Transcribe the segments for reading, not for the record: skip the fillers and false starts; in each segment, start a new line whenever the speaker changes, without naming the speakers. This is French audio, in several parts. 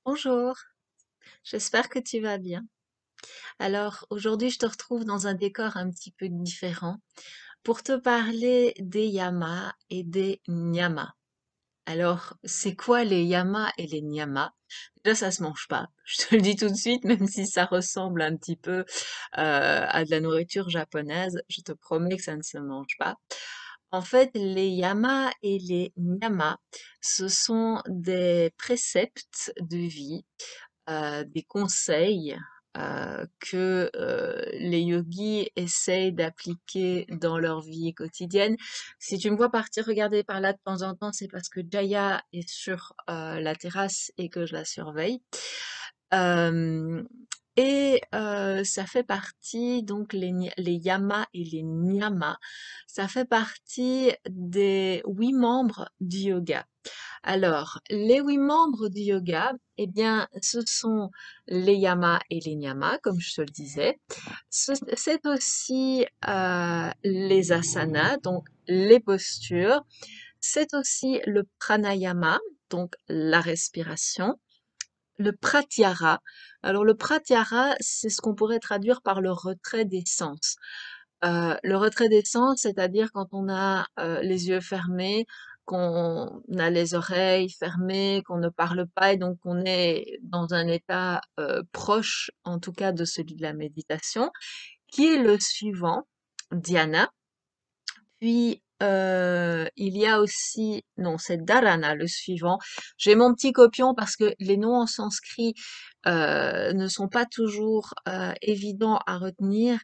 Bonjour, j'espère que tu vas bien. Alors, aujourd'hui, je te retrouve dans un décor un petit peu différent pour te parler des yamas et des nyamas. Alors, c'est quoi les yamas et les nyamas? Déjà, ça se mange pas. Je te le dis tout de suite, même si ça ressemble un petit peu à de la nourriture japonaise, je te promets que ça ne se mange pas. En fait, les yamas et les nyamas, ce sont des préceptes de vie, des conseils que les yogis essayent d'appliquer dans leur vie quotidienne. Si tu me vois partir regarder par là de temps en temps, c'est parce que Jaya est sur la terrasse et que je la surveille. Euh, Ça fait partie, donc les yamas et les niyamas, ça fait partie des 8 membres du yoga. Alors, les 8 membres du yoga, eh bien, ce sont les yamas et les niyamas, comme je te le disais. C'est aussi les asanas, donc les postures. C'est aussi le pranayama, donc la respiration. Le pratyahara. Alors, le pratyahara, c'est ce qu'on pourrait traduire par le retrait des sens. Le retrait des sens, c'est-à-dire quand on a les yeux fermés, qu'on a les oreilles fermées, qu'on ne parle pas et donc on est dans un état proche, en tout cas, de celui de la méditation, qui est le suivant, dhyana. Puis il y a aussi, non, c'est dharana le suivant. J'ai mon petit copion parce que les noms en sanskrit ne sont pas toujours évidents à retenir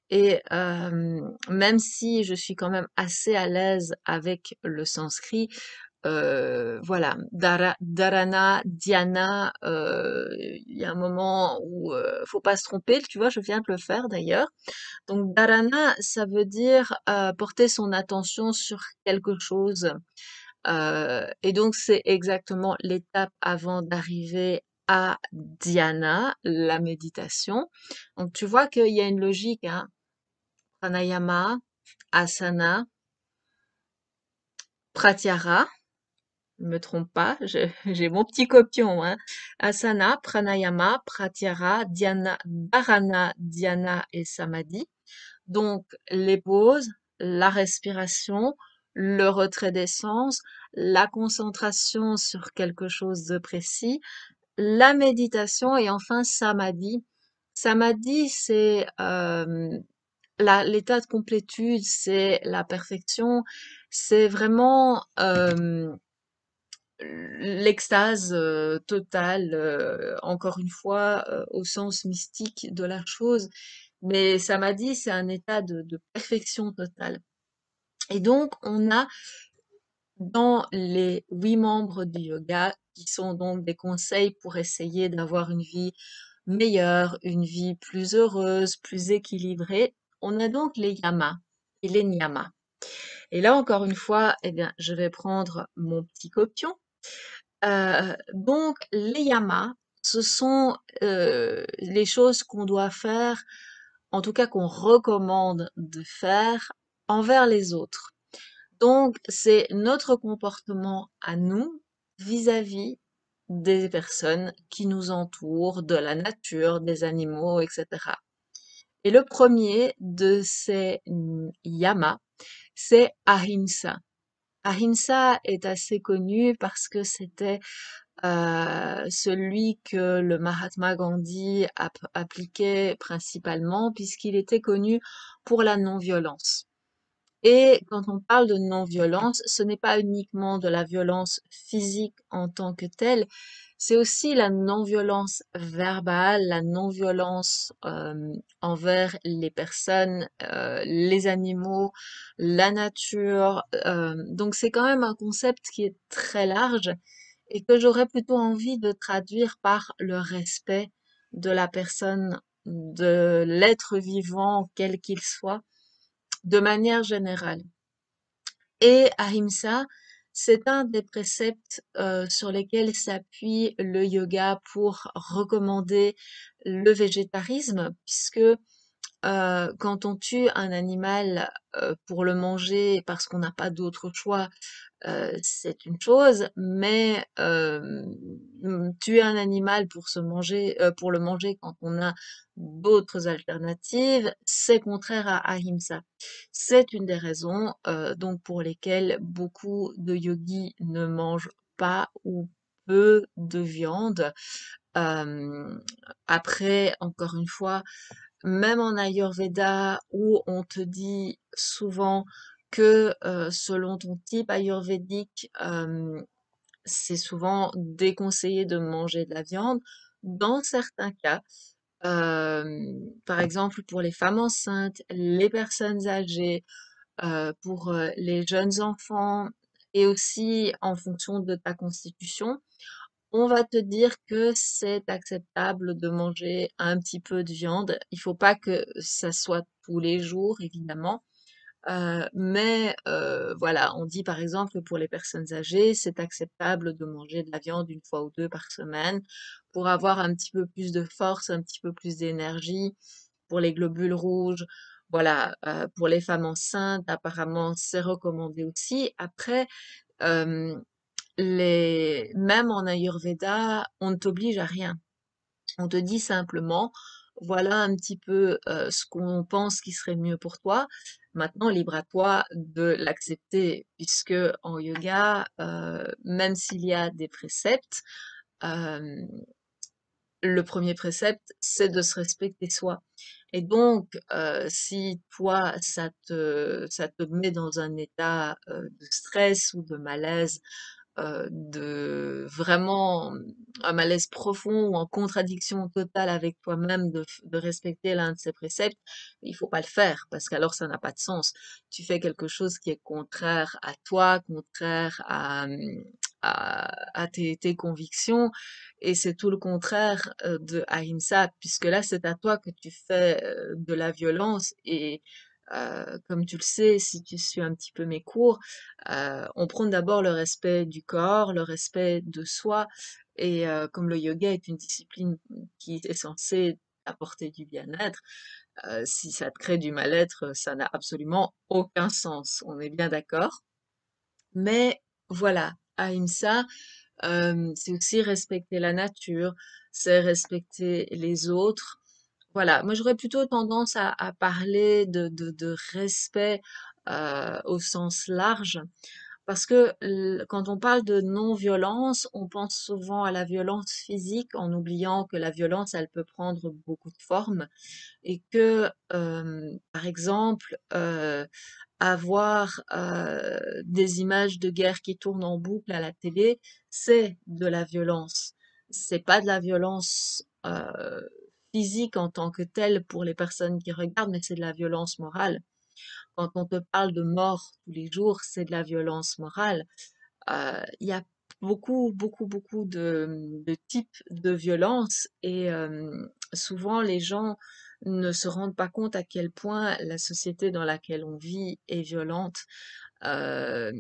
et même si je suis quand même assez à l'aise avec le sanskrit, voilà, dharana, dhyana, il y a un moment où faut pas se tromper, tu vois, je viens de le faire d'ailleurs. Donc dharana, ça veut dire porter son attention sur quelque chose. Et donc c'est exactement l'étape avant d'arriver à dhyana, la méditation. Donc tu vois qu'il y a une logique, hein. Pranayama, asana, pratyahara, ne me trompe pas, j'ai mon petit copion, hein. Asana, pranayama, pratyahara, dhyana, dharana, dhyana et samadhi. Donc, les pauses, la respiration, le retrait des sens, la concentration sur quelque chose de précis, la méditation et enfin samadhi. Samadhi, c'est l'état de complétude, c'est la perfection, c'est vraiment l'extase totale, encore une fois, au sens mystique de la chose. Mais samadhi, c'est un état de perfection totale. Et donc, on a dans les 8 membres du yoga, qui sont donc des conseils pour essayer d'avoir une vie meilleure, une vie plus heureuse, plus équilibrée, on a donc les yamas et les niyamas. Et là, encore une fois, eh bien, je vais prendre mon petit copion. Donc, les yamas, ce sont les choses qu'on doit faire, en tout cas qu'on recommande de faire envers les autres. Donc, c'est notre comportement à nous vis-à-vis des personnes qui nous entourent, de la nature, des animaux, etc. Et le premier de ces yamas, c'est ahimsa. Ahimsa est assez connu parce que c'était celui que le Mahatma Gandhi appliquait principalement puisqu'il était connu pour la non-violence. Et quand on parle de non-violence, ce n'est pas uniquement de la violence physique en tant que telle, c'est aussi la non-violence verbale, la non-violence envers les personnes, les animaux, la nature. Donc c'est quand même un concept qui est très large et que j'aurais plutôt envie de traduire par le respect de la personne, de l'être vivant, quel qu'il soit, de manière générale. Et Ahimsa, c'est un des préceptes sur lesquels s'appuie le yoga pour recommander le végétarisme, puisque quand on tue un animal pour le manger parce qu'on n'a pas d'autre choix, c'est une chose, mais tuer un animal pour pour le manger quand on a d'autres alternatives, c'est contraire à Ahimsa. C'est une des raisons donc pour lesquelles beaucoup de yogis ne mangent pas ou peu de viande. Euh, Après, encore une fois, même en Ayurveda, où on te dit souvent que selon ton type ayurvédique, c'est souvent déconseillé de manger de la viande. Dans certains cas, par exemple pour les femmes enceintes, les personnes âgées, pour les jeunes enfants et aussi en fonction de ta constitution, on va te dire que c'est acceptable de manger un petit peu de viande. Il faut pas que ça soit tous les jours, évidemment. Mais voilà, on dit par exemple que pour les personnes âgées, c'est acceptable de manger de la viande une fois ou deux par semaine pour avoir un petit peu plus de force, un petit peu plus d'énergie, pour les globules rouges. Voilà, pour les femmes enceintes, apparemment, c'est recommandé aussi. Après, euh, même en Ayurveda, on ne t'oblige à rien. On te dit simplement, voilà un petit peu ce qu'on pense qui serait mieux pour toi. Maintenant, libre à toi de l'accepter, puisque en yoga, même s'il y a des préceptes, euh, le premier précepte, c'est de se respecter soi. Et donc, si toi, ça te met dans un état de stress ou de malaise, de vraiment un malaise profond ou en contradiction totale avec toi-même de respecter l'un de ces préceptes, il faut pas le faire parce qu'alors ça n'a pas de sens. Tu fais quelque chose qui est contraire à toi, contraire à tes convictions et c'est tout le contraire de Ahimsa puisque là c'est à toi que tu fais de la violence et comme tu le sais, si tu suis un petit peu mes cours, on prône d'abord le respect du corps, le respect de soi, et comme le yoga est une discipline qui est censée apporter du bien-être, si ça te crée du mal-être, ça n'a absolument aucun sens. On est bien d'accord. Mais voilà, Ahimsa, c'est aussi respecter la nature, c'est respecter les autres. Voilà, moi j'aurais plutôt tendance à parler de respect au sens large parce que quand on parle de non-violence, on pense souvent à la violence physique en oubliant que la violence, elle peut prendre beaucoup de formes et que, par exemple, avoir des images de guerre qui tournent en boucle à la télé, c'est de la violence. C'est pas de la violence physique en tant que telle pour les personnes qui regardent, mais c'est de la violence morale. Quand on te parle de mort tous les jours, c'est de la violence morale. Il y a beaucoup de types de violence et souvent les gens ne se rendent pas compte à quel point la société dans laquelle on vit est violente euh,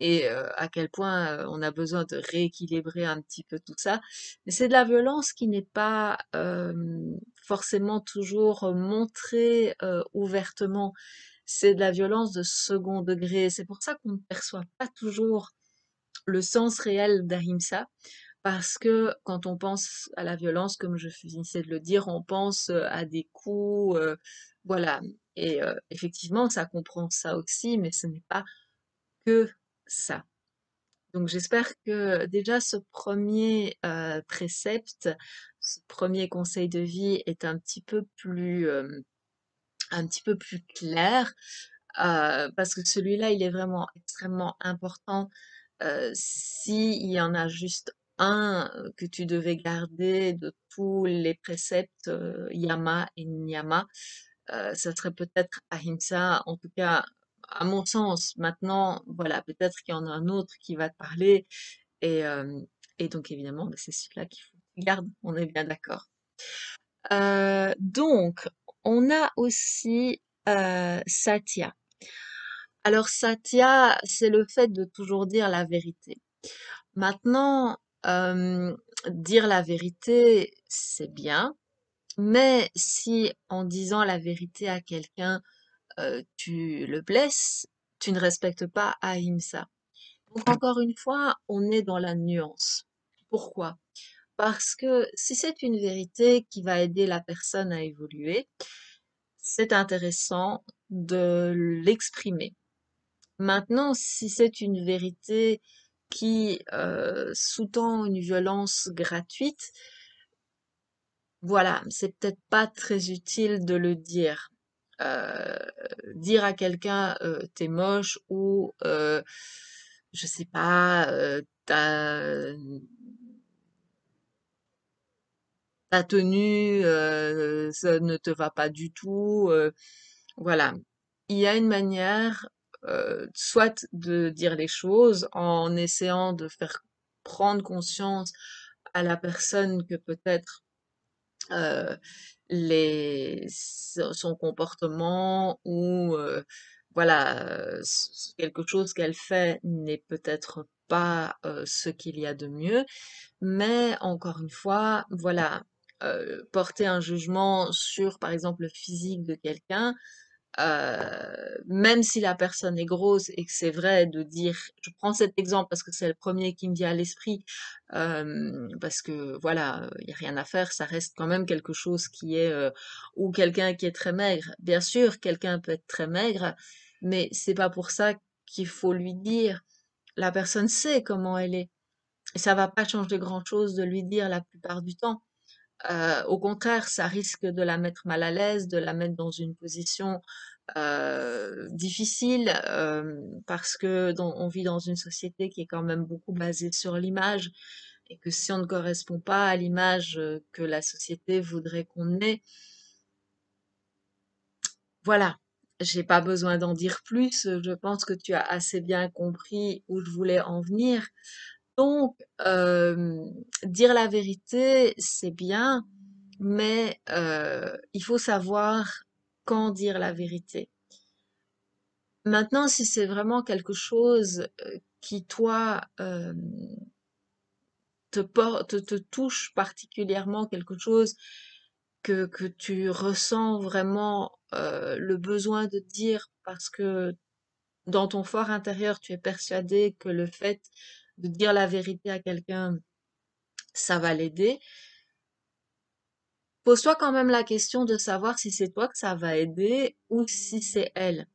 et à quel point on a besoin de rééquilibrer un petit peu tout ça. Mais c'est de la violence qui n'est pas forcément toujours montrée ouvertement. C'est de la violence de second degré. C'est pour ça qu'on ne perçoit pas toujours le sens réel d'Ahimsa, parce que quand on pense à la violence, comme je finissais de le dire, on pense à des coups, voilà. Et effectivement, ça comprend ça aussi, mais ce n'est pas que ça. Donc j'espère que déjà ce premier précepte, ce premier conseil de vie est un petit peu plus clair, parce que celui-là, il est vraiment extrêmement important s'il y en a juste un que tu devais garder de tous les préceptes yama et niyama, ça serait peut-être ahimsa, en tout cas à mon sens. Maintenant, voilà, peut-être qu'il y en a un autre qui va te parler et, euh, et donc évidemment, bah, c'est celui-là qu'il faut que tu gardes, on est bien d'accord. Donc, on a aussi Satya. Alors Satya, c'est le fait de toujours dire la vérité. Maintenant, dire la vérité, c'est bien, Mais si en disant la vérité à quelqu'un, tu le blesses, tu ne respectes pas Ahimsa. Donc encore une fois, on est dans la nuance. Pourquoi? Parce que si c'est une vérité qui va aider la personne à évoluer, c'est intéressant de l'exprimer. Maintenant, si c'est une vérité qui sous-tend une violence gratuite, voilà, c'est peut-être pas très utile de le dire. Euh, Dire à quelqu'un t'es moche ou je sais pas, ta tenue ça ne te va pas du tout. Voilà, il y a une manière soit de dire les choses en essayant de faire prendre conscience à la personne que peut-être euh, son comportement ou voilà, quelque chose qu'elle fait n'est peut-être pas ce qu'il y a de mieux, mais encore une fois, voilà, porter un jugement sur, par exemple, le physique de quelqu'un, même si la personne est grosse et que c'est vrai de dire, je prends cet exemple parce que c'est le premier qui me vient à l'esprit, parce que voilà, il y a rien à faire, ça reste quand même quelque chose qui est, ou quelqu'un qui est très maigre. Bien sûr, quelqu'un peut être très maigre, mais c'est pas pour ça qu'il faut lui dire. La personne sait comment elle est. Et ça va pas changer grand-chose de lui dire la plupart du temps. Au contraire, ça risque de la mettre mal à l'aise, de la mettre dans une position difficile, parce que on vit dans une société qui est quand même beaucoup basée sur l'image, et que si on ne correspond pas à l'image que la société voudrait qu'on ait, voilà. J'ai pas besoin d'en dire plus. Je pense que tu as assez bien compris où je voulais en venir. Donc, dire la vérité, c'est bien, mais il faut savoir quand dire la vérité. Maintenant, si c'est vraiment quelque chose qui, toi, te touche particulièrement, quelque chose que tu ressens vraiment le besoin de dire parce que dans ton fort intérieur, tu es persuadé que le fait de dire la vérité à quelqu'un, ça va l'aider. Pose-toi quand même la question de savoir si c'est toi que ça va aider ou si c'est elle.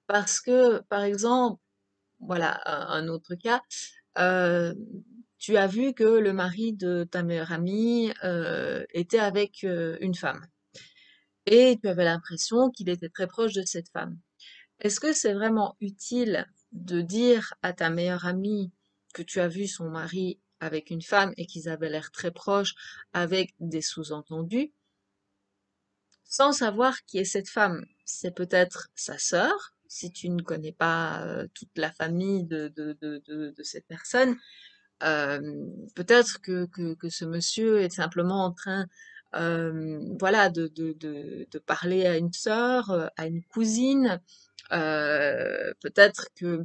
Parce que, par exemple, voilà un autre cas, euh, tu as vu que le mari de ta meilleure amie était avec une femme et tu avais l'impression qu'il était très proche de cette femme. Est-ce que c'est vraiment utile de dire à ta meilleure amie que tu as vu son mari avec une femme et qu'ils avaient l'air très proches avec des sous-entendus sans savoir qui est cette femme? C'est peut-être sa sœur, si tu ne connais pas toute la famille de cette personne. Euh, Peut-être que ce monsieur est simplement en train, voilà, de parler à une sœur, à une cousine. Peut-être que,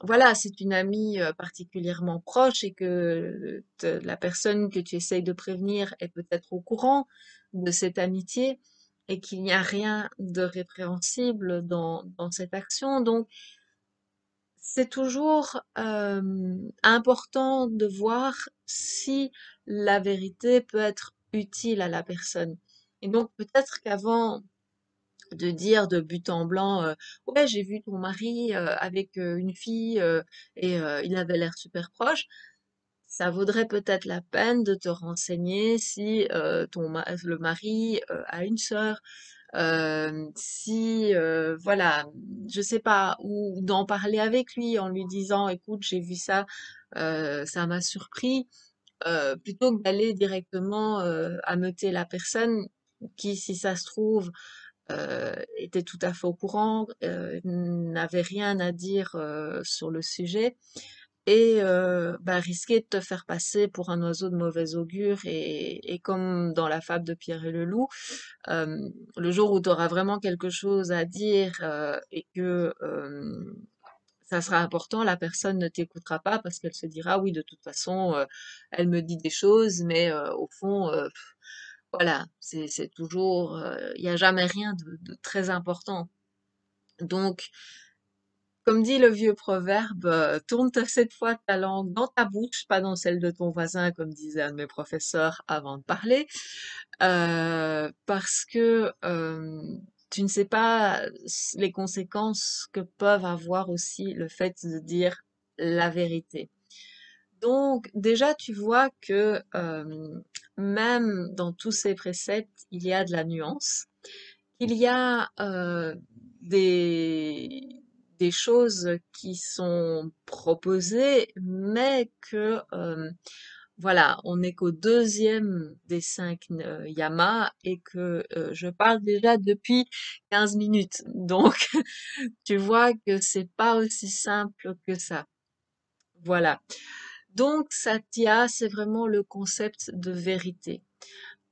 voilà, c'est une amie particulièrement proche et que la personne que tu essayes de prévenir est peut-être au courant de cette amitié et qu'il n'y a rien de répréhensible dans cette action. Donc, c'est toujours important de voir si la vérité peut être utile à la personne. Et donc peut-être qu'avant de dire de but en blanc, ouais, j'ai vu ton mari avec une fille et il avait l'air super proche, ça vaudrait peut-être la peine de te renseigner si le mari a une sœur, si voilà, je sais pas, ou d'en parler avec lui en lui disant, écoute, j'ai vu ça, ça m'a surpris, plutôt que d'aller directement ameuter la personne qui, si ça se trouve, était tout à fait au courant, n'avait rien à dire sur le sujet et bah, risquer de te faire passer pour un oiseau de mauvais augure et comme dans la fable de Pierre et le loup, le jour où tu auras vraiment quelque chose à dire et que ça sera important, la personne ne t'écoutera pas parce qu'elle se dira oui, de toute façon, elle me dit des choses, mais au fond, Voilà, c'est toujours, il n'y a jamais rien de très important. Donc, comme dit le vieux proverbe, tourne cette fois ta langue dans ta bouche, pas dans celle de ton voisin, comme disait un de mes professeurs avant de parler, parce que tu ne sais pas les conséquences que peuvent avoir aussi le fait de dire la vérité. Donc, déjà, tu vois que même dans tous ces préceptes, il y a de la nuance. Il y a des, des choses qui sont proposées, mais que voilà, on n'est qu'au deuxième des cinq yamas et que je parle déjà depuis 15 minutes. Donc, tu vois que c'est pas aussi simple que ça. Voilà. Donc, Satya, c'est vraiment le concept de vérité.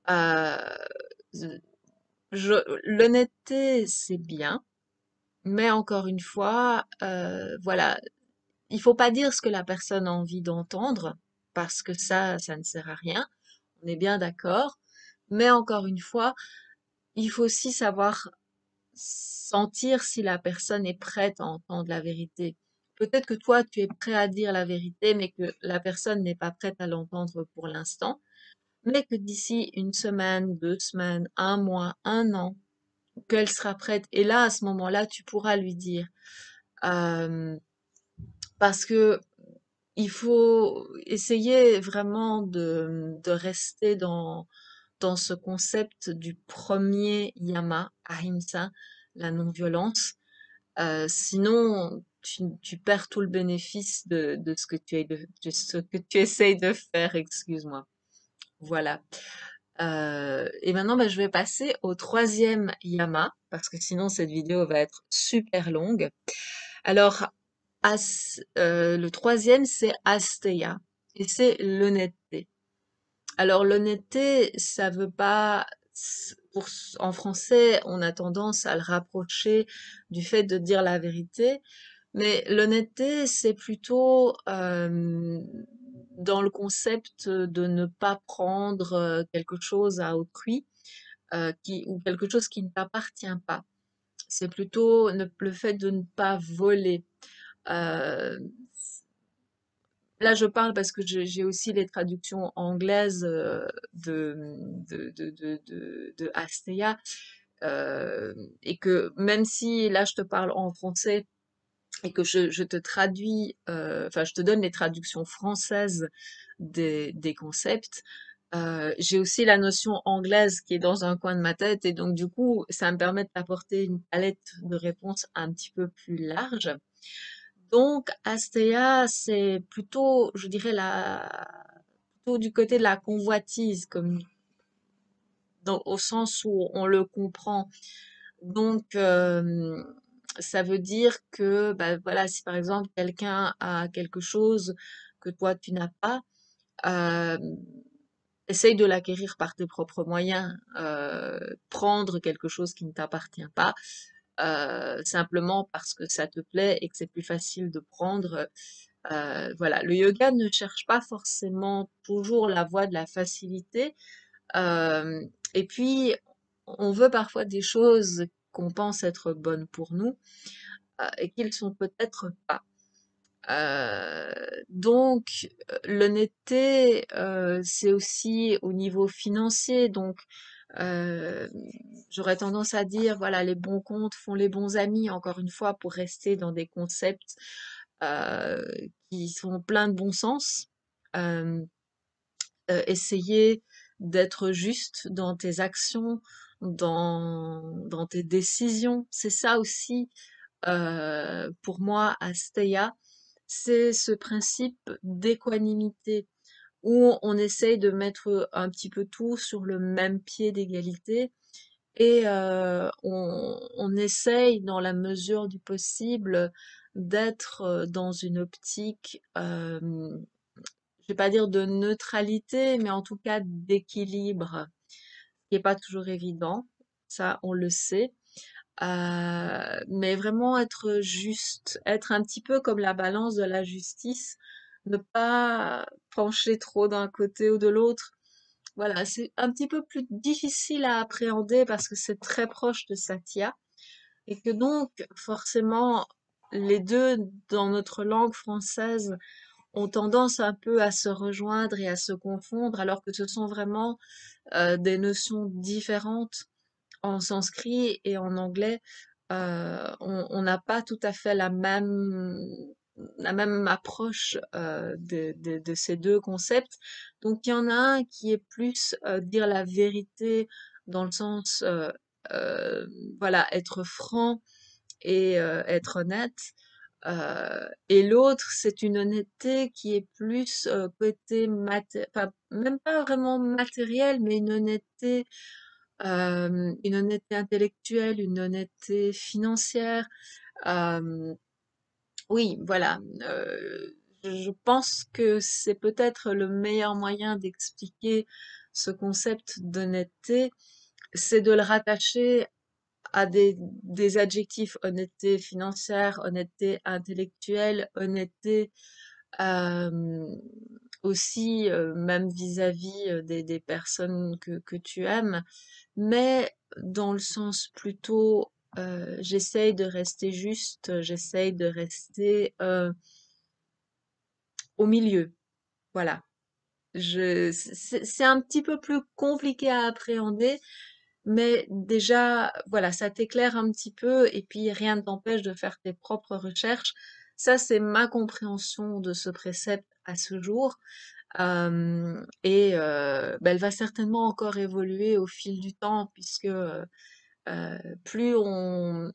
Euh, L'honnêteté, c'est bien. Mais encore une fois, voilà, il faut pas dire ce que la personne a envie d'entendre, parce que ça ne sert à rien. On est bien d'accord. Mais encore une fois, il faut aussi savoir sentir si la personne est prête à entendre la vérité. Peut-être que toi, tu es prêt à dire la vérité, mais que la personne n'est pas prête à l'entendre pour l'instant. Mais que d'ici une semaine, 2 semaines, un mois, un an, qu'elle sera prête. Et là, à ce moment-là, tu pourras lui dire. Euh, Parce que il faut essayer vraiment de rester dans ce concept du premier yama, ahimsa, la non-violence. Sinon, tu perds tout le bénéfice de ce que de ce que tu essayes de faire, excuse-moi. Voilà. Et maintenant, bah, je vais passer au troisième yama, parce que sinon cette vidéo va être super longue. Alors, le troisième, c'est asteya, et c'est l'honnêteté. Alors, l'honnêteté, ça veut pas, en français, on a tendance à le rapprocher du fait de dire la vérité, mais l'honnêteté, c'est plutôt dans le concept de ne pas prendre quelque chose à autrui, ou quelque chose qui ne t'appartient pas. C'est plutôt le fait de ne pas voler. Euh, Là, je parle parce que j'ai aussi les traductions anglaises de Asteya, et que même si là, je te parle en français et que je te traduis, enfin, je te donne les traductions françaises des concepts, j'ai aussi la notion anglaise qui est dans un coin de ma tête et donc du coup, ça me permet d'apporter une palette de réponses un petit peu plus large. Donc, Astéa, c'est plutôt, je dirais, plutôt du côté de la convoitise, comme au sens où on le comprend. Donc, ça veut dire que, bah, voilà, si par exemple quelqu'un a quelque chose que toi tu n'as pas, euh, essaye de l'acquérir par tes propres moyens. Prendre quelque chose qui ne t'appartient pas, simplement parce que ça te plaît et que c'est plus facile de prendre. Voilà, le yoga ne cherche pas forcément toujours la voie de la facilité. Euh, et puis, on veut parfois des choses qu'on pense être bonnes pour nous et qu'ils sont peut-être pas. Donc, l'honnêteté, c'est aussi au niveau financier. Donc, euh, j'aurais tendance à dire, voilà, les bons comptes font les bons amis, encore une fois, pour rester dans des concepts euh, qui sont pleins de bon sens. Euh, Essayer d'être juste dans tes actions, dans tes décisions. C'est ça aussi, pour moi, Asteya, c'est ce principe d'équanimité où on essaye de mettre un petit peu tout sur le même pied d'égalité et on essaye, dans la mesure du possible, d'être dans une optique, je vais pas dire de neutralité, mais en tout cas d'équilibre, qui est pas toujours évident. Ça, on le sait. Mais vraiment être juste, être un petit peu comme la balance de la justice, ne pas pencher trop d'un côté ou de l'autre, voilà, c'est un petit peu plus difficile à appréhender parce que c'est très proche de Satya et que donc forcément les deux dans notre langue française ont tendance un peu à se rejoindre et à se confondre alors que ce sont vraiment des notions différentes en sanskrit et en anglais. On n'a pas tout à fait la même approche de ces deux concepts. Donc il y en a un qui est plus dire la vérité dans le sens, euh, voilà, être franc et être honnête. Et l'autre, c'est une honnêteté qui est plus côté enfin, même pas vraiment matérielle, mais une honnêteté intellectuelle, une honnêteté financière. Euh, oui, voilà. Je pense que c'est peut-être le meilleur moyen d'expliquer ce concept d'honnêteté, c'est de le rattacher à des adjectifs: honnêteté financière, honnêteté intellectuelle, honnêteté euh, aussi même vis-à-vis des personnes que tu aimes, mais dans le sens plutôt j'essaye de rester juste, j'essaye de rester au milieu. Voilà. C'est un petit peu plus compliqué à appréhender, mais déjà, voilà, ça t'éclaire un petit peu et puis rien ne t'empêche de faire tes propres recherches. Ça, c'est ma compréhension de ce précepte à ce jour. Et bah, elle va certainement encore évoluer au fil du temps puisque plus on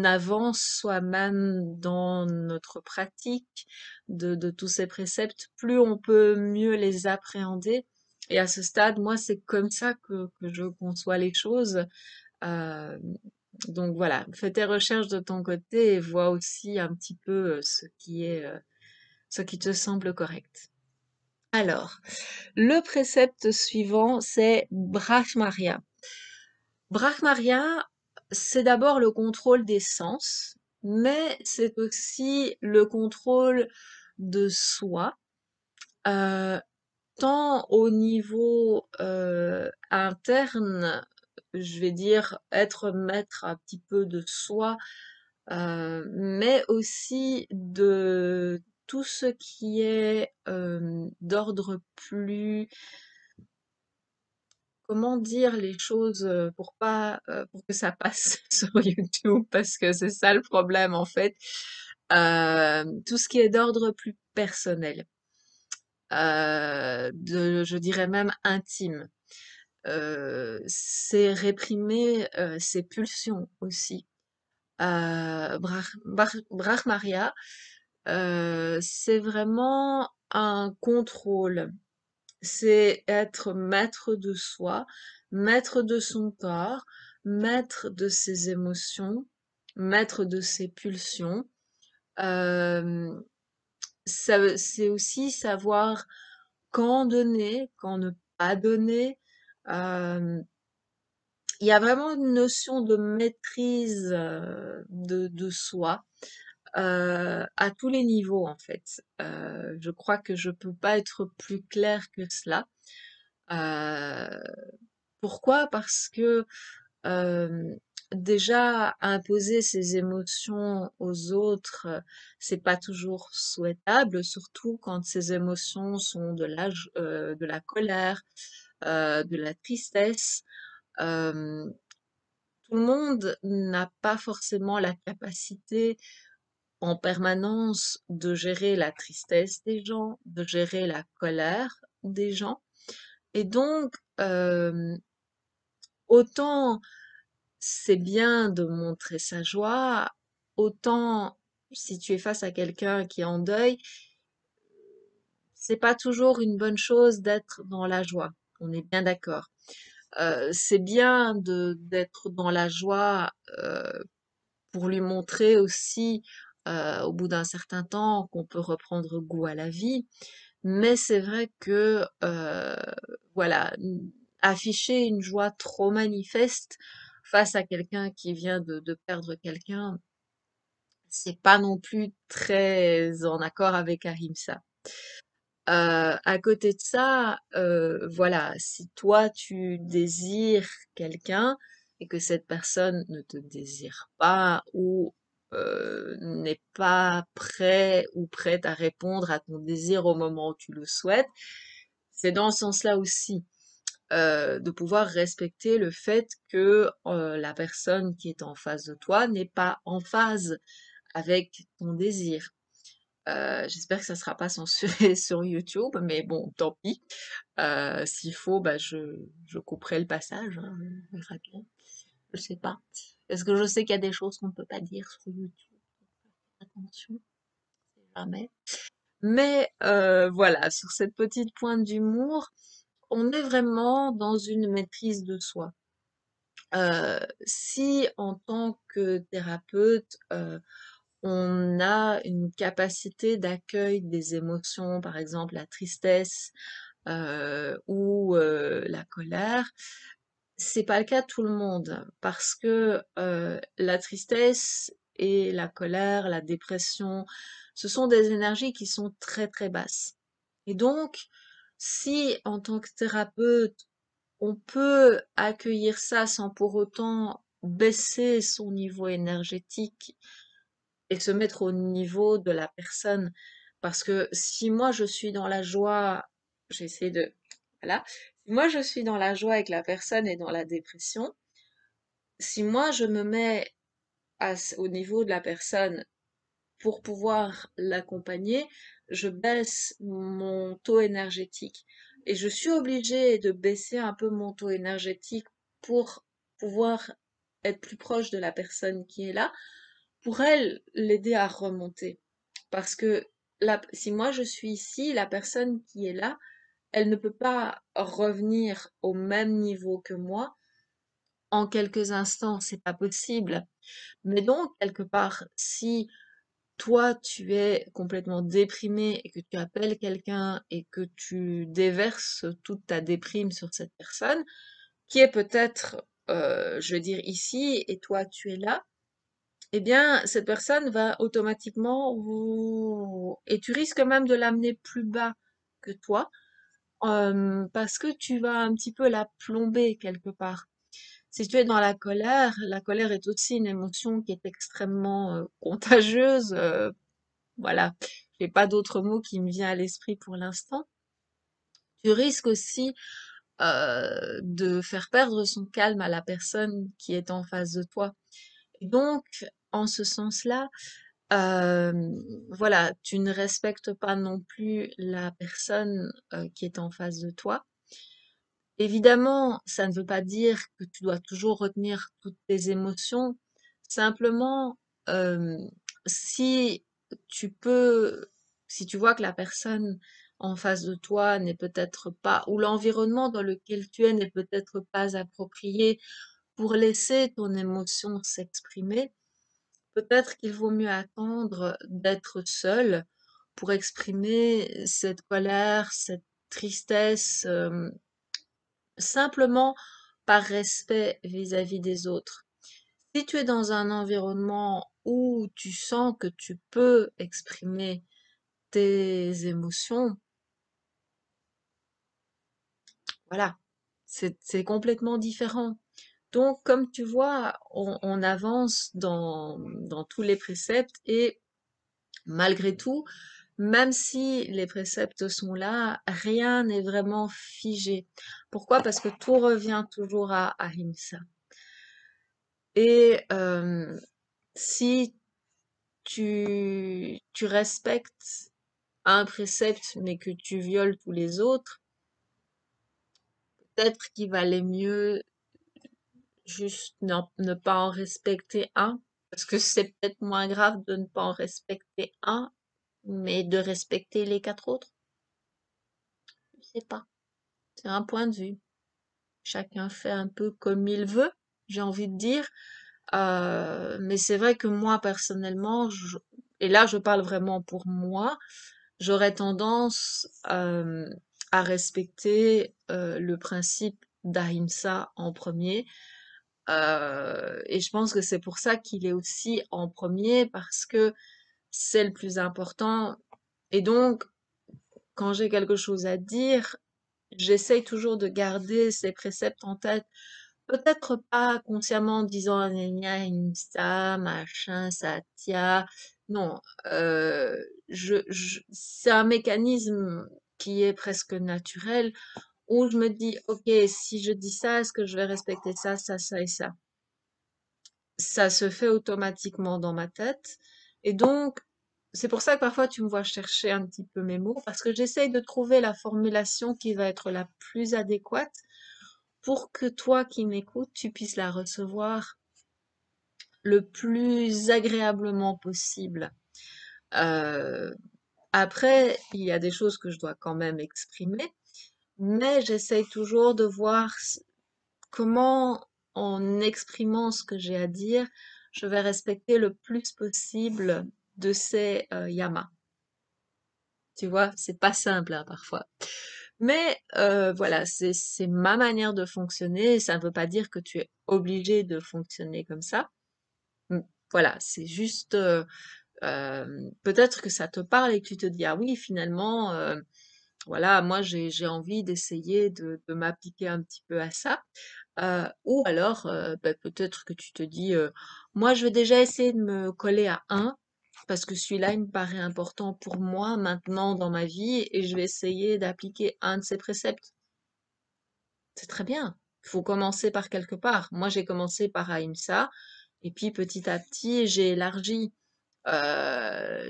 avance soi-même dans notre pratique de tous ces préceptes, plus on peut mieux les appréhender. Et à ce stade, moi, c'est comme ça que je conçois les choses. Euh, donc voilà, fais tes recherches de ton côté et vois aussi un petit peu ce qui te semble correct. Alors, le précepte suivant, c'est Brahmarya. Brahmarya, c'est d'abord le contrôle des sens, mais c'est aussi le contrôle de soi, euh, tant au niveau interne, je vais dire être maître un petit peu de soi, mais aussi de tout ce qui est d'ordre plus, comment dire les choses pour pas pour que ça passe sur YouTube parce que c'est ça le problème en fait. Tout ce qui est d'ordre plus personnel, je dirais même intime. C'est réprimer ses pulsions aussi. Brahmarya, c'est vraiment un contrôle. C'est être maître de soi, maître de son corps, maître de ses émotions, maître de ses pulsions. Euh, c'est aussi savoir quand donner, quand ne pas donner. Euh, il y a vraiment une notion de maîtrise de soi à tous les niveaux en fait. Je crois que je peux pas être plus claire que cela. Euh, Pourquoi? Parce que euh, déjà imposer ses émotions aux autres, c'est pas toujours souhaitable, surtout quand ces émotions sont de la colère, de la tristesse. Euh, Tout le monde n'a pas forcément la capacité en permanence de gérer la tristesse des gens, de gérer la colère des gens. Et donc, autant c'est bien de montrer sa joie, autant si tu es face à quelqu'un qui est en deuil, c'est pas toujours une bonne chose d'être dans la joie. On est bien d'accord. C'est bien d'être dans la joie pour lui montrer aussi, au bout d'un certain temps, qu'on peut reprendre goût à la vie. Mais c'est vrai que, voilà, afficher une joie trop manifeste face à quelqu'un qui vient de perdre quelqu'un, c'est pas non plus très en accord avec Ahimsa. À côté de ça, voilà, si toi tu désires quelqu'un et que cette personne ne te désire pas ou n'est pas prêt ou prête à répondre à ton désir au moment où tu le souhaites, c'est dans ce sens-là aussi de pouvoir respecter le fait que la personne qui est en face de toi n'est pas en phase avec ton désir. J'espère que ça sera pas censuré sur YouTube, mais bon, tant pis. S'il faut, bah je couperai le passage, hein, on verra bien. Je sais pas. Parce que je sais qu'il y a des choses qu'on ne peut pas dire sur YouTube. Attention, on sait jamais. Mais voilà, sur cette petite pointe d'humour, on est vraiment dans une maîtrise de soi. Si en tant que thérapeute, on a une capacité d'accueil des émotions, par exemple la tristesse ou la colère, c'est pas le cas de tout le monde parce que la tristesse et la colère, la dépression, ce sont des énergies qui sont très très basses. Et donc, si en tant que thérapeute, on peut accueillir ça sans pour autant baisser son niveau énergétique et se mettre au niveau de la personne. Parce que si moi je suis dans la joie, j'essaie de... Voilà. Si moi je suis dans la joie et que la personne est dans la dépression, si moi je me mets au niveau de la personne pour pouvoir l'accompagner, je baisse mon taux énergétique. Et je suis obligée de baisser un peu mon taux énergétique pour pouvoir être plus proche de la personne qui est là, pour elle, l'aider à remonter. Parce que si moi je suis ici, la personne qui est là, elle ne peut pas revenir au même niveau que moi en quelques instants, c'est pas possible. Mais donc, quelque part, si toi tu es complètement déprimé et que tu appelles quelqu'un et que tu déverses toute ta déprime sur cette personne, qui est peut-être, je veux dire, ici, et toi tu es là, eh bien, cette personne va automatiquement et tu risques même de l'amener plus bas que toi, parce que tu vas un petit peu la plomber quelque part. Si tu es dans la colère est aussi une émotion qui est extrêmement contagieuse. Voilà, j'ai pas d'autre mot qui me vient à l'esprit pour l'instant. Tu risques aussi de faire perdre son calme à la personne qui est en face de toi. Et donc, en ce sens-là, voilà, tu ne respectes pas non plus la personne qui est en face de toi. Évidemment, ça ne veut pas dire que tu dois toujours retenir toutes tes émotions. Simplement, euh, si tu peux, si tu vois que la personne en face de toi n'est peut-être pas, ou l'environnement dans lequel tu es n'est peut-être pas approprié pour laisser ton émotion s'exprimer, peut-être qu'il vaut mieux attendre d'être seul pour exprimer cette colère, cette tristesse, simplement par respect vis-à-vis des autres. Si tu es dans un environnement où tu sens que tu peux exprimer tes émotions, voilà, c'est complètement différent. Donc, comme tu vois, on avance dans tous les préceptes et malgré tout, même si les préceptes sont là, rien n'est vraiment figé. Pourquoi? Parce que tout revient toujours à Ahimsa. Et si tu respectes un précepte mais que tu violes tous les autres, peut-être qu'il valait mieux juste ne pas en respecter un, parce que c'est peut-être moins grave de ne pas en respecter un, mais de respecter les quatre autres. Je sais pas. C'est un point de vue. Chacun fait un peu comme il veut, j'ai envie de dire. Mais c'est vrai que moi, personnellement, et là, je parle vraiment pour moi, j'aurais tendance à respecter le principe d'Ahimsa en premier. Et je pense que c'est pour ça qu'il est aussi en premier, parce que c'est le plus important. Et donc, quand j'ai quelque chose à dire, j'essaye toujours de garder ces préceptes en tête. Peut-être pas consciemment en disant gna gna gna, machin, satya. Non, c'est un mécanisme qui est presque naturel où je me dis, ok, si je dis ça, est-ce que je vais respecter ça, ça et ça? Ça se fait automatiquement dans ma tête. Et donc, c'est pour ça que parfois tu me vois chercher un petit peu mes mots, parce que j'essaye de trouver la formulation qui va être la plus adéquate pour que toi qui m'écoutes, tu puisses la recevoir le plus agréablement possible. Euh, Après, il y a des choses que je dois quand même exprimer, mais j'essaye toujours de voir comment, en exprimant ce que j'ai à dire, je vais respecter le plus possible de ces yamas. Tu vois, c'est pas simple hein, parfois. Mais voilà, c'est ma manière de fonctionner. Ça ne veut pas dire que tu es obligé de fonctionner comme ça. Mm, Voilà, c'est juste peut-être que ça te parle et que tu te dis ah oui finalement voilà moi j'ai envie d'essayer de m'appliquer un petit peu à ça. Ou alors bah, peut-être que tu te dis moi je vais déjà essayer de me coller à un parce que celui-là il me paraît important pour moi maintenant dans ma vie et je vais essayer d'appliquer un de ces préceptes. C'est très bien. Il faut commencer par quelque part. Moi j'ai commencé par Ahimsa et puis petit à petit j'ai élargi.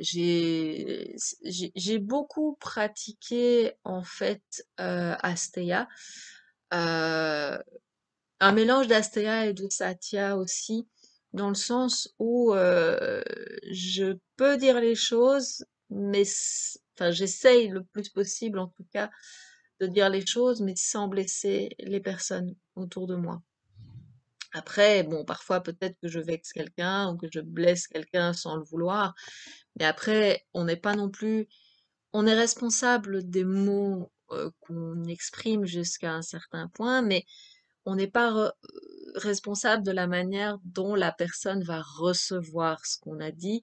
J'ai beaucoup pratiqué en fait Asteya. Euh, un mélange d'Asteya et de Satya aussi, dans le sens où je peux dire les choses, mais enfin j'essaye le plus possible en tout cas de dire les choses, mais sans blesser les personnes autour de moi. Après, bon, parfois peut-être que je vexe quelqu'un ou que je blesse quelqu'un sans le vouloir, mais après, on n'est pas non plus, on est responsable des mots qu'on exprime jusqu'à un certain point, mais on n'est pas responsable de la manière dont la personne va recevoir ce qu'on a dit,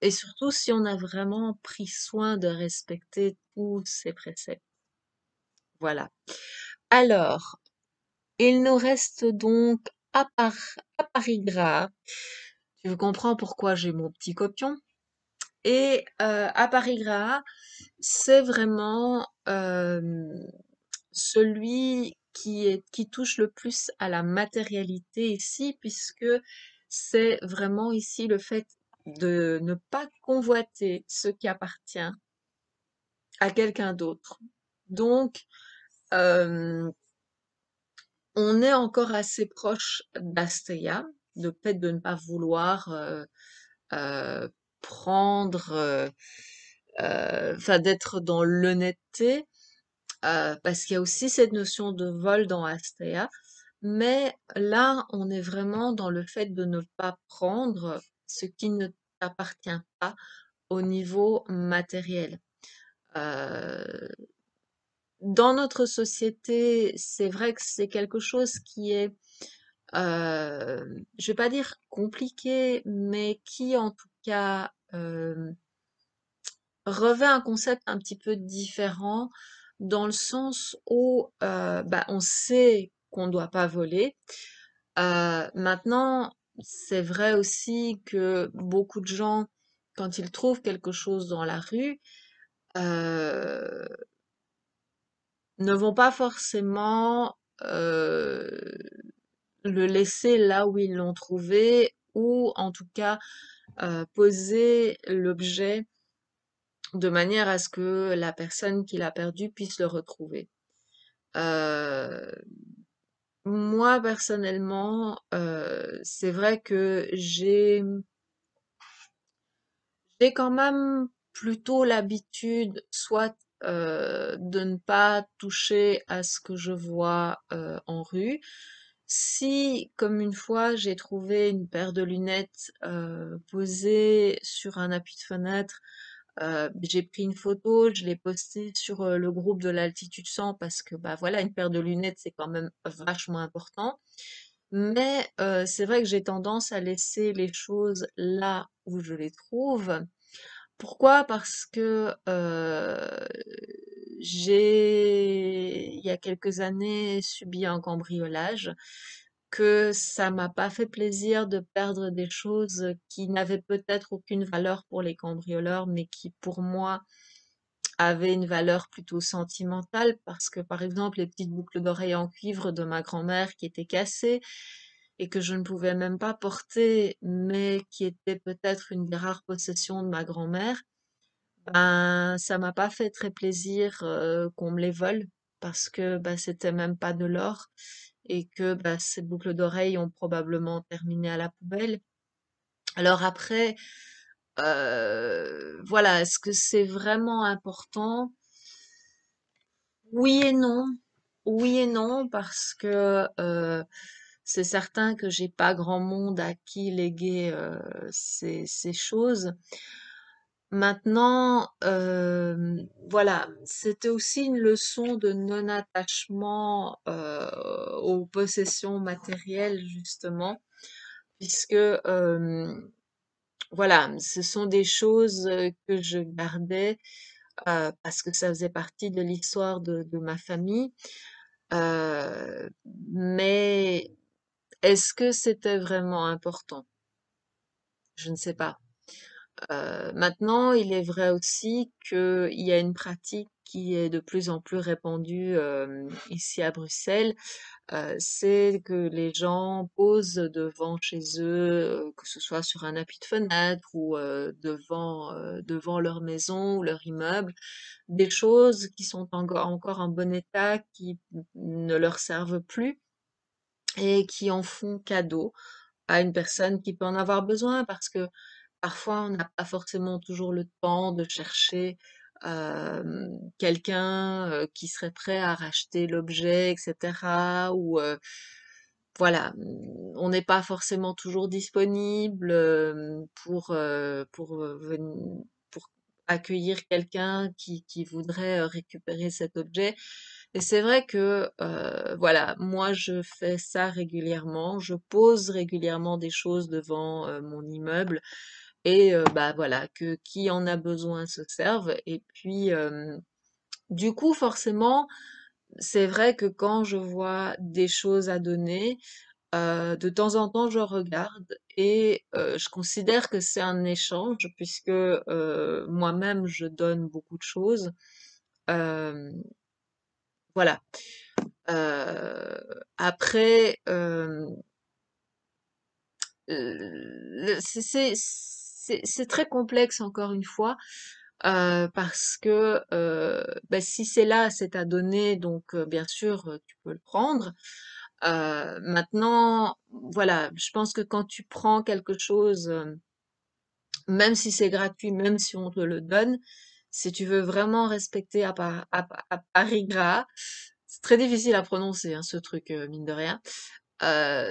et surtout si on a vraiment pris soin de respecter tous ces préceptes. Voilà. Alors, il nous reste donc Aparigraha. Tu comprends pourquoi j'ai mon petit copion. Et Aparigraha, c'est vraiment celui qui touche le plus à la matérialité ici, puisque c'est vraiment ici le fait de ne pas convoiter ce qui appartient à quelqu'un d'autre. Donc, euh, on est encore assez proche d'Asteya, le fait de ne pas vouloir euh, prendre, enfin d'être dans l'honnêteté, parce qu'il y a aussi cette notion de vol dans Asteya. Mais là, on est vraiment dans le fait de ne pas prendre ce qui ne t'appartient pas au niveau matériel. Euh, Dans notre société, c'est vrai que c'est quelque chose qui est, je vais pas dire compliqué, mais qui en tout cas revêt un concept un petit peu différent dans le sens où bah, on sait qu'on ne doit pas voler. Maintenant, c'est vrai aussi que beaucoup de gens, quand ils trouvent quelque chose dans la rue, euh, ne vont pas forcément le laisser là où ils l'ont trouvé ou en tout cas poser l'objet de manière à ce que la personne qui l'a perdu puisse le retrouver. Euh, Moi, personnellement, c'est vrai que j'ai quand même plutôt l'habitude soit de ne pas toucher à ce que je vois en rue. Si, comme une fois, j'ai trouvé une paire de lunettes posée sur un appui de fenêtre, j'ai pris une photo, je l'ai postée sur le groupe de l'Altitude 100 parce que bah voilà, une paire de lunettes c'est quand même vachement important. Mais c'est vrai que j'ai tendance à laisser les choses là où je les trouve Pourquoi? Parce que il y a quelques années, subi un cambriolage, que ça m'a pas fait plaisir de perdre des choses qui n'avaient peut-être aucune valeur pour les cambrioleurs, mais qui pour moi avaient une valeur plutôt sentimentale, parce que par exemple les petites boucles d'oreilles en cuivre de ma grand-mère qui étaient cassées et que je ne pouvais même pas porter, mais qui étaient peut-être une des rares possessions de ma grand-mère, ben, ça m'a pas fait très plaisir qu'on me les vole parce que bah, c'était même pas de l'or et que bah, ces boucles d'oreilles ont probablement terminé à la poubelle. Alors après, voilà, est-ce que c'est vraiment important? Oui et non. Oui et non, parce que c'est certain que j'ai pas grand monde à qui léguer ces choses. Maintenant, voilà, c'était aussi une leçon de non-attachement aux possessions matérielles, justement, puisque voilà, ce sont des choses que je gardais parce que ça faisait partie de l'histoire de ma famille. Mais est-ce que c'était vraiment important? Je ne sais pas. Maintenant, il est vrai aussi qu'il y a une pratique qui est de plus en plus répandue ici à Bruxelles, c'est que les gens posent devant chez eux, que ce soit sur un appui de fenêtre ou devant leur maison ou leur immeuble, des choses qui sont encore en bon état, qui ne leur servent plus et qui en font cadeau à une personne qui peut en avoir besoin parce que parfois on n'a pas forcément toujours le temps de chercher quelqu'un qui serait prêt à racheter l'objet, etc. Ou voilà, on n'est pas forcément toujours disponible pour accueillir quelqu'un qui voudrait récupérer cet objet. Et c'est vrai que, voilà, moi je fais ça régulièrement, je pose régulièrement des choses devant mon immeuble et bah voilà, que qui en a besoin se serve. Et puis, du coup, forcément, c'est vrai que quand je vois des choses à donner, de temps en temps, je regarde et je considère que c'est un échange puisque moi-même je donne beaucoup de choses. Euh, voilà. Après, c'est très complexe encore une fois parce que bah, si c'est là, c'est à donner, donc bien sûr tu peux le prendre. Maintenant, voilà, je pense que quand tu prends quelque chose, même si c'est gratuit, même si on te le donne, si tu veux vraiment respecter à Paris Gras, c'est très difficile à prononcer, hein, ce truc, mine de rien.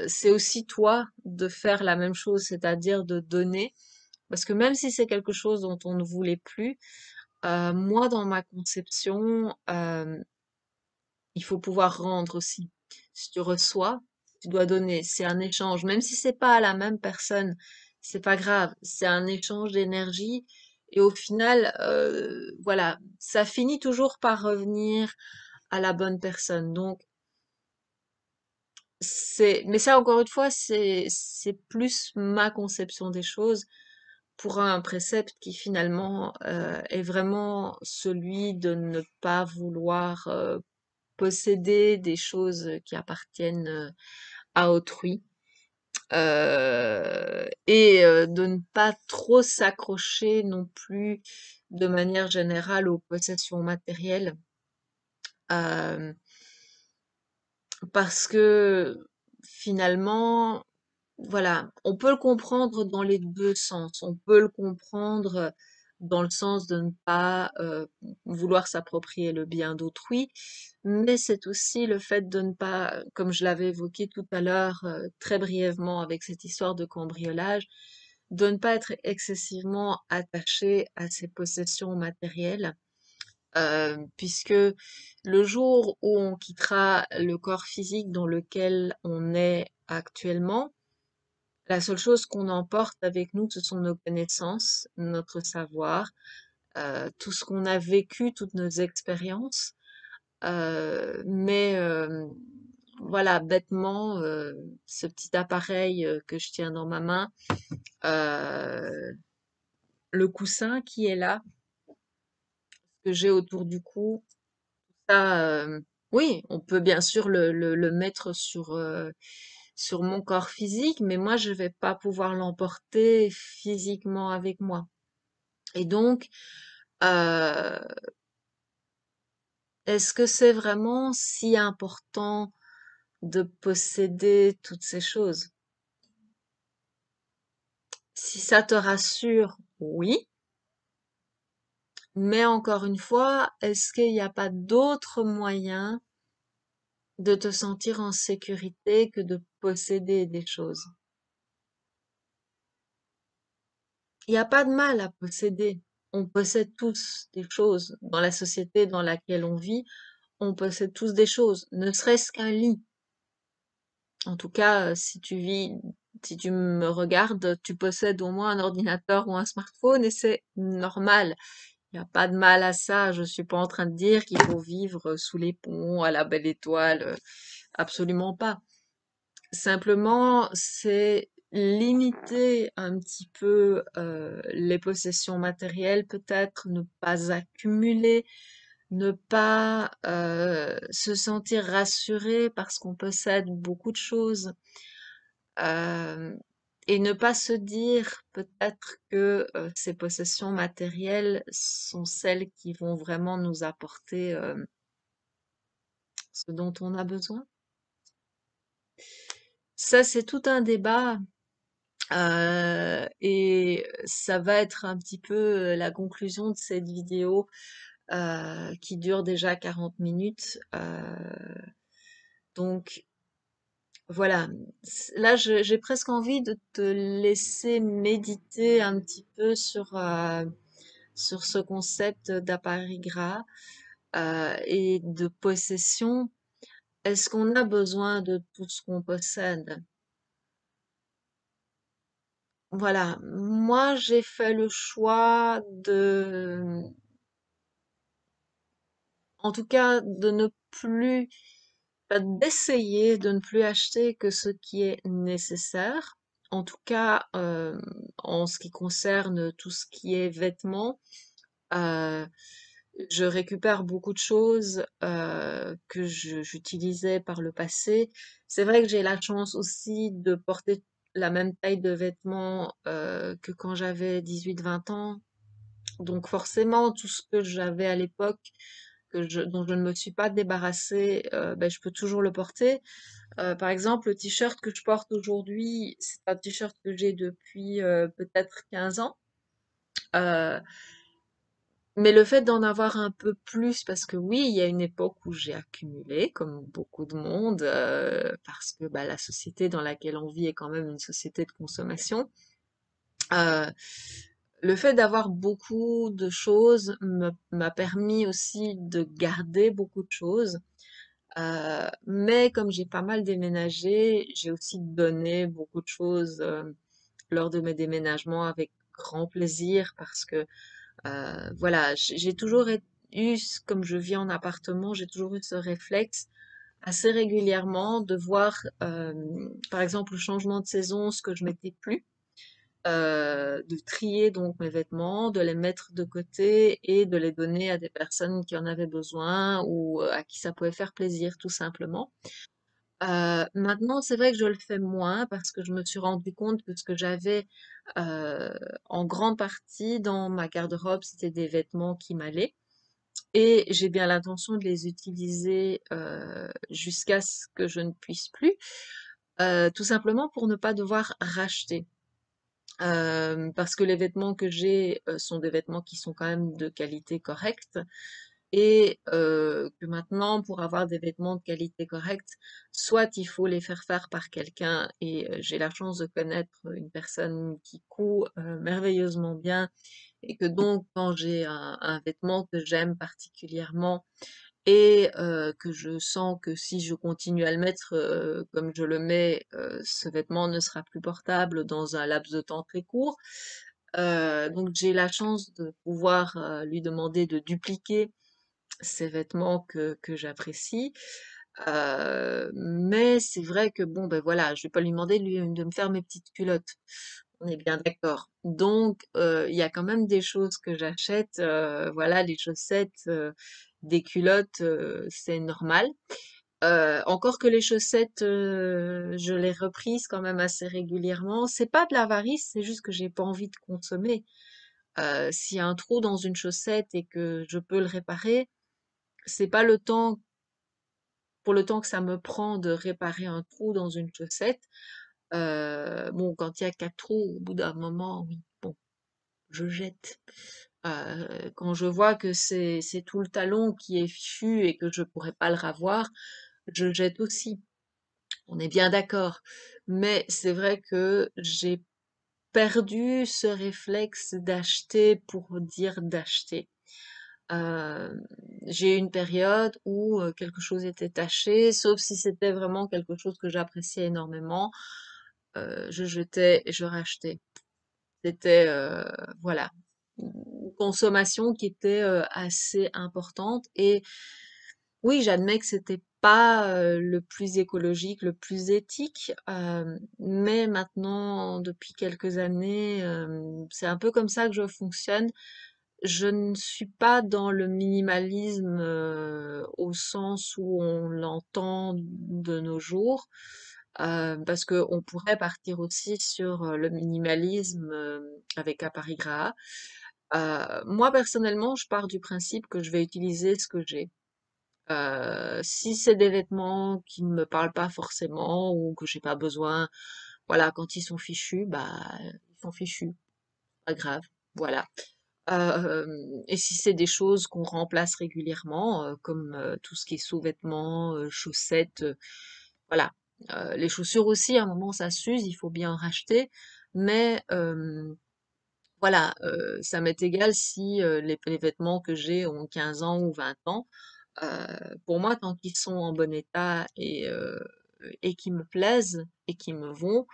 C'est aussi toi de faire la même chose, c'est-à-dire de donner, parce que même si c'est quelque chose dont on ne voulait plus, moi, dans ma conception, il faut pouvoir rendre aussi. Si tu reçois, tu dois donner. C'est un échange, même si c'est pas à la même personne, c'est pas grave. C'est un échange d'énergie. Et au final, voilà, ça finit toujours par revenir à la bonne personne. Donc, mais ça, encore une fois, c'est plus ma conception des choses pour un précepte qui finalement est vraiment celui de ne pas vouloir posséder des choses qui appartiennent à autrui et de ne pas trop s'accrocher non plus de manière générale aux possessions matérielles euh, parce que finalement, voilà, on peut le comprendre dans les deux sens. On peut le comprendre dans le sens de ne pas vouloir s'approprier le bien d'autrui, mais c'est aussi le fait de ne pas, comme je l'avais évoqué tout à l'heure très brièvement avec cette histoire de cambriolage, de ne pas être excessivement attaché à ses possessions matérielles, puisque le jour où on quittera le corps physique dans lequel on est actuellement, La seule chose qu'on emporte avec nous, ce sont nos connaissances, notre savoir, tout ce qu'on a vécu, toutes nos expériences. Mais voilà, bêtement, ce petit appareil que je tiens dans ma main, euh, le coussin qui est là, que j'ai autour du cou, ça, oui, on peut bien sûr le mettre sur mon corps physique, mais moi, je vais pas pouvoir l'emporter physiquement avec moi. Et donc, euh, est-ce que c'est vraiment si important de posséder toutes ces choses? Si ça te rassure, oui. Mais encore une fois, est-ce qu'il n'y a pas d'autres moyens de te sentir en sécurité que de posséder des choses? Il n'y a pas de mal à posséder. On possède tous des choses dans la société dans laquelle on vit. On possède tous des choses, ne serait-ce qu'un lit. En tout cas, si tu me regardes, tu possèdes au moins un ordinateur ou un smartphone et c'est normal. Il n'y a pas de mal à ça. Je suis pas en train de dire qu'il faut vivre sous les ponts, à la belle étoile. Absolument pas. Simplement, c'est limiter un petit peu les possessions matérielles, peut-être ne pas accumuler, ne pas se sentir rassuré parce qu'on possède beaucoup de choses, euh, et ne pas se dire peut-être que ces possessions matérielles sont celles qui vont vraiment nous apporter ce dont on a besoin. Ça, c'est tout un débat. Et ça va être un petit peu la conclusion de cette vidéo qui dure déjà 40 minutes. Donc voilà, là j'ai presque envie de te laisser méditer un petit peu sur ce concept d'appareil gras et de possession. Est-ce qu'on a besoin de tout ce qu'on possède? Voilà, moi j'ai fait le choix en tout cas, de ne plus, d'essayer de ne plus acheter que ce qui est nécessaire. En tout cas, en ce qui concerne tout ce qui est vêtements, euh, je récupère beaucoup de choses que j'utilisais par le passé. C'est vrai que j'ai la chance aussi de porter la même taille de vêtements que quand j'avais 18-20 ans. Donc forcément, tout ce que j'avais à l'époque, dont je ne me suis pas débarrassée, ben, je peux toujours le porter. Par exemple, le t-shirt que je porte aujourd'hui, c'est un t-shirt que j'ai depuis peut-être 15 ans. Euh, mais le fait d'en avoir un peu plus, parce que oui, il y a une époque où j'ai accumulé, comme beaucoup de monde, parce que bah, la société dans laquelle on vit est quand même une société de consommation. Euh, le fait d'avoir beaucoup de choses m'a permis aussi de garder beaucoup de choses. Mais comme j'ai pas mal déménagé, j'ai aussi donné beaucoup de choses lors de mes déménagements avec grand plaisir parce que voilà, j'ai toujours eu, comme je vis en appartement, j'ai toujours eu ce réflexe assez régulièrement de voir, par exemple, le changement de saison, ce que je mettais plus, de trier donc mes vêtements, de les mettre de côté et de les donner à des personnes qui en avaient besoin ou à qui ça pouvait faire plaisir, tout simplement. Maintenant, c'est vrai que je le fais moins parce que je me suis rendu compte que ce que j'avais euh, en grande partie dans ma garde-robe, c'était des vêtements qui m'allaient. Et j'ai bien l'intention de les utiliser jusqu'à ce que je ne puisse plus, tout simplement pour ne pas devoir racheter. Parce que les vêtements que j'ai sont des vêtements qui sont quand même de qualité correcte et que maintenant, pour avoir des vêtements de qualité correcte, soit il faut les faire par quelqu'un et j'ai la chance de connaître une personne qui coud merveilleusement bien et que donc quand j'ai un vêtement que j'aime particulièrement, et que je sens que si je continue à le mettre comme je le mets, ce vêtement ne sera plus portable dans un laps de temps très court. Donc j'ai la chance de pouvoir lui demander de dupliquer ces vêtements que j'apprécie. Mais c'est vrai que bon, ben voilà, je vais pas lui demander de me faire mes petites culottes. On est bien d'accord. Donc, il y a quand même des choses que j'achète. Voilà, les chaussettes, des culottes, c'est normal. Encore que les chaussettes, je les reprise quand même assez régulièrement. C'est pas de l'avarice, c'est juste que j'ai pas envie de consommer. S'il y a un trou dans une chaussette et que je peux le réparer, c'est pas le temps pour le temps que ça me prend de réparer un trou dans une chaussette. Bon, quand il y a 4 trous, au bout d'un moment, oui, bon, je jette. Quand je vois que c'est tout le talon qui est fichu et que je pourrais pas le ravoir, je jette aussi. On est bien d'accord. Mais c'est vrai que j'ai perdu ce réflexe d'acheter pour dire d'acheter. Heu, j'ai eu une période où, quelque chose était taché, sauf si c'était vraiment quelque chose que j'appréciais énormément, je jetais et je rachetais. C'était, voilà, une consommation qui était, assez importante et oui, j'admets que c'était pas, le plus écologique, le plus éthique, mais maintenant, depuis quelques années, c'est un peu comme ça que je fonctionne. Je ne suis pas dans le minimalisme, au sens où on l'entend de nos jours, parce qu'on pourrait partir aussi sur, le minimalisme, avec Appareil Gras. Moi personnellement, je pars du principe que je vais utiliser ce que j'ai. Si c'est des vêtements qui ne me parlent pas forcément ou que j'ai pas besoin, voilà, quand ils sont fichus, bah, ils sont fichus, pas grave, voilà. Et si c'est des choses qu'on remplace régulièrement, comme, tout ce qui est sous-vêtements, chaussettes, voilà. Les chaussures aussi, à un moment, ça s'use, il faut bien en racheter, mais voilà, ça m'est égal si, les vêtements que j'ai ont 15 ans ou 20 ans. Pour moi, tant qu'ils sont en bon état et qui me plaisent et qui me vont,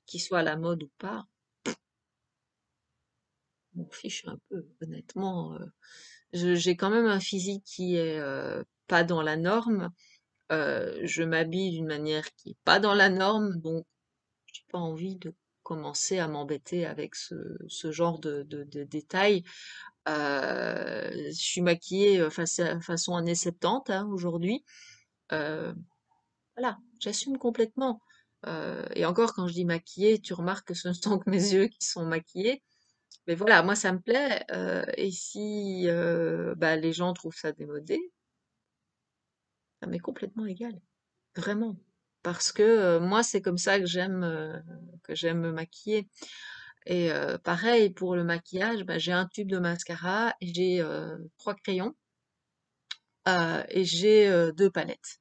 qu'ils soient à la mode ou pas, je m'en fiche un peu, honnêtement, j'ai quand même un physique qui est, pas dans la norme. Je m'habille d'une manière qui est pas dans la norme, donc j'ai pas envie de commencer à m'embêter avec ce genre de détails. Je suis maquillée, façon années 70, hein, aujourd'hui. Heu, voilà, j'assume complètement. Et encore quand je dis maquillée, tu remarques que ce ne sont que mes yeux qui sont maquillés. Mais voilà, moi ça me plaît, et si, bah, les gens trouvent ça démodé, ça m'est complètement égal, vraiment. Parce que, moi c'est comme ça que j'aime me maquiller et pareil pour le maquillage, bah, j'ai un tube de mascara et j'ai, 3 crayons, et j'ai, 2 palettes.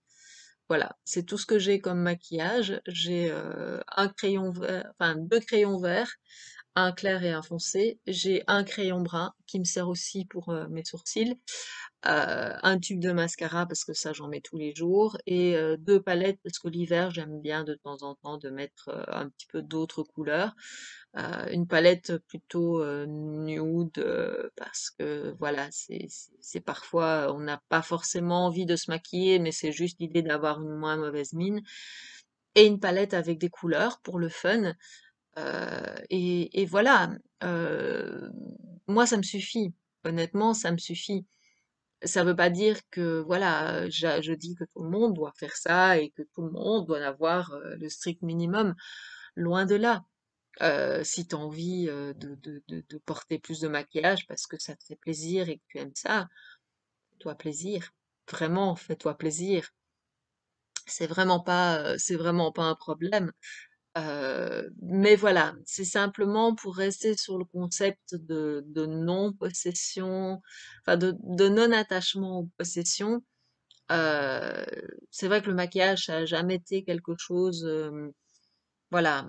Voilà, c'est tout ce que j'ai comme maquillage. J'ai, un crayon vert, enfin 2 crayons verts, un clair et un foncé. J'ai un crayon brun qui me sert aussi pour, mes sourcils. Un tube de mascara parce que ça j'en mets tous les jours et 2 palettes parce que l'hiver j'aime bien de temps en temps de mettre, un petit peu d'autres couleurs. Une palette plutôt, nude, parce que voilà, c'est parfois on n'a pas forcément envie de se maquiller, mais c'est juste l'idée d'avoir une moins mauvaise mine et une palette avec des couleurs pour le fun, et voilà, heu, moi ça me suffit. Honnêtement, ça me suffit. Ça veut pas dire que voilà, je dis que tout le monde doit faire ça et que tout le monde doit avoir, le strict minimum. Loin de là. Si tu as envie, de porter plus de maquillage parce que ça te fait plaisir et que tu aimes ça, fais-toi plaisir. Vraiment, fais-toi plaisir. C'est vraiment pas un problème. Mais voilà, c'est simplement pour rester sur le concept de non-possession, enfin de non-attachement aux possessions. Heu, c'est vrai que le maquillage, ça a jamais été quelque chose, voilà,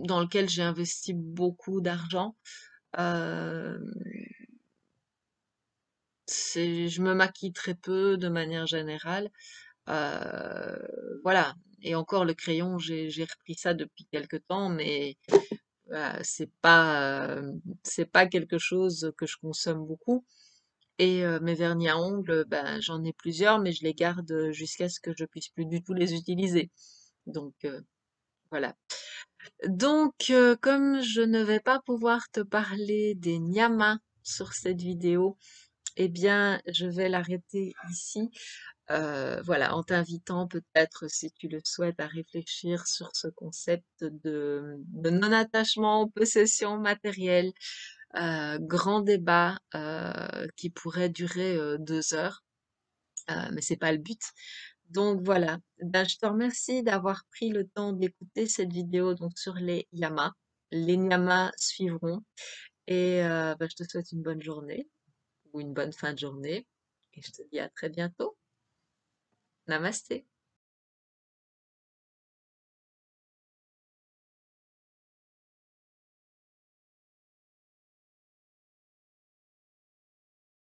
dans lequel j'ai investi beaucoup d'argent. Hem, je me maquille très peu de manière générale. Voilà. Et encore le crayon, j'ai repris ça depuis quelque temps, mais c'est pas quelque chose que je consomme beaucoup. Et mes vernis à ongles, ben, j'en ai plusieurs, mais je les garde jusqu'à ce que je puisse plus du tout les utiliser. Donc voilà. Donc, comme je ne vais pas pouvoir te parler des nyamas sur cette vidéo, eh bien, je vais l'arrêter ici. Voilà, en t'invitant peut-être, si tu le souhaites, à réfléchir sur ce concept de non-attachement aux possessions matérielles. Grand débat qui pourrait durer 2 heures, mais c'est pas le but. Donc voilà, ben, je te remercie d'avoir pris le temps d'écouter cette vidéo donc sur les yamas. Les nyamas suivront et ben, je te souhaite une bonne journée ou une bonne fin de journée et je te dis à très bientôt. Namasté.